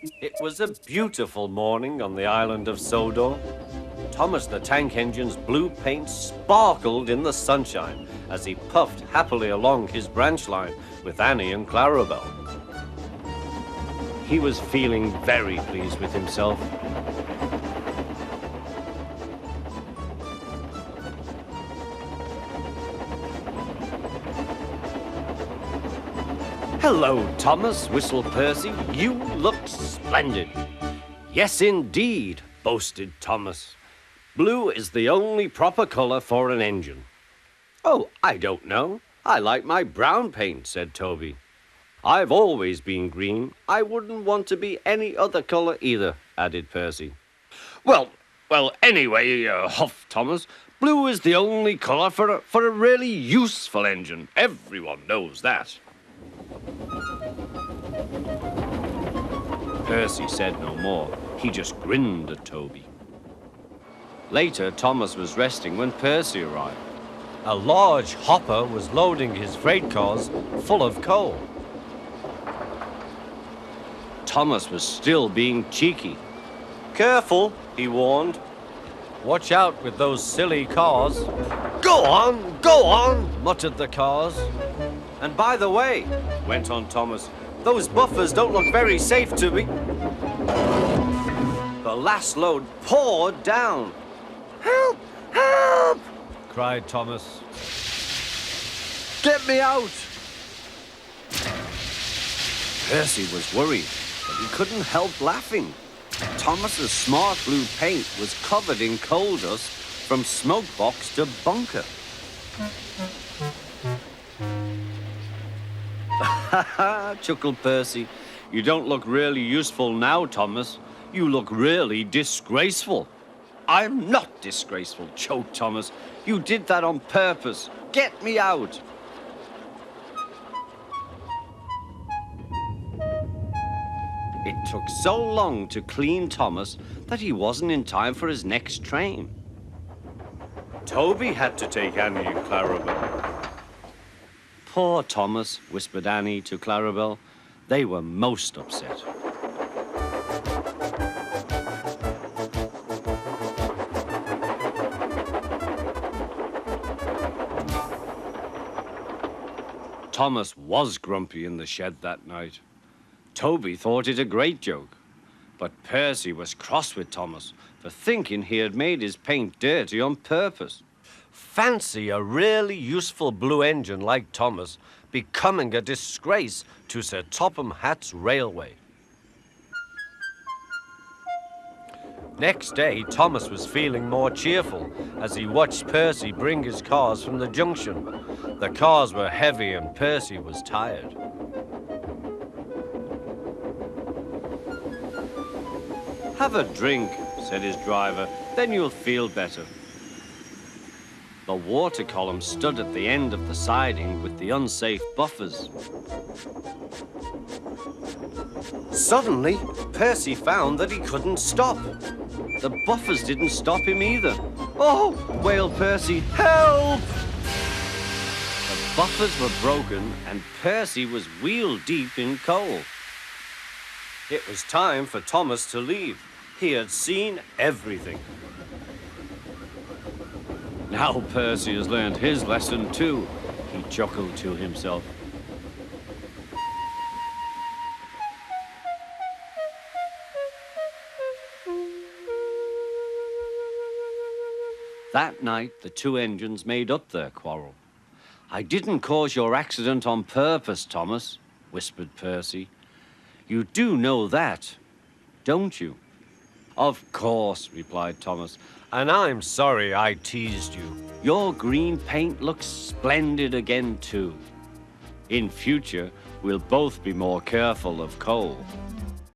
It was a beautiful morning on the island of Sodor. Thomas the Tank Engine's blue paint sparkled in the sunshine as he puffed happily along his branch line with Annie and Clarabelle. He was feeling very pleased with himself. "Hello, Thomas," whistled Percy. "You look splendid." "Yes, indeed," boasted Thomas. "Blue is the only proper color for an engine." "Oh, I don't know. I like my brown paint," said Toby. "I've always been green. I wouldn't want to be any other color either," added Percy. Well, anyway, huffed Thomas, "blue is the only color for a really useful engine. Everyone knows that." Percy said no more. He just grinned at Toby. Later, Thomas was resting when Percy arrived. A large hopper was loading his freight cars full of coal. Thomas was still being cheeky. "Careful," he warned. "Watch out with those silly cars." Go on," muttered the cars. "And by the way," went on Thomas, "those buffers don't look very safe to me." The last load poured down. "Help! Help!" cried Thomas. "Get me out!" Percy was worried, but he couldn't help laughing. Thomas's smart blue paint was covered in coal dust from smoke box to bunker. "Ha ha!" chuckled Percy. "You don't look really useful now, Thomas. You look really disgraceful." "I'm not disgraceful," choked Thomas. "You did that on purpose. Get me out." It took so long to clean Thomas that he wasn't in time for his next train. Toby had to take Annie and Clarabelle. "Poor Thomas," whispered Annie to Clarabelle. They were most upset. Thomas was grumpy in the shed that night. Toby thought it a great joke, but Percy was cross with Thomas for thinking he had made his paint dirty on purpose. Fancy a really useful blue engine like Thomas becoming a disgrace to Sir Topham Hatt's railway. Next day, Thomas was feeling more cheerful as he watched Percy bring his cars from the junction. The cars were heavy and Percy was tired. "Have a drink," said his driver, "then you'll feel better." The water column stood at the end of the siding with the unsafe buffers. Suddenly, Percy found that he couldn't stop. The buffers didn't stop him either. "Oh!" wailed Percy. "Help!" The buffers were broken and Percy was wheel-deep in coal. It was time for Thomas to leave. He had seen everything. "Now Percy has learned his lesson too," he chuckled to himself. That night, the two engines made up their quarrel. "I didn't cause your accident on purpose, Thomas," whispered Percy. "You do know that, don't you?" "Of course," replied Thomas, "and I'm sorry I teased you. Your green paint looks splendid again, too. In future, we'll both be more careful of coal."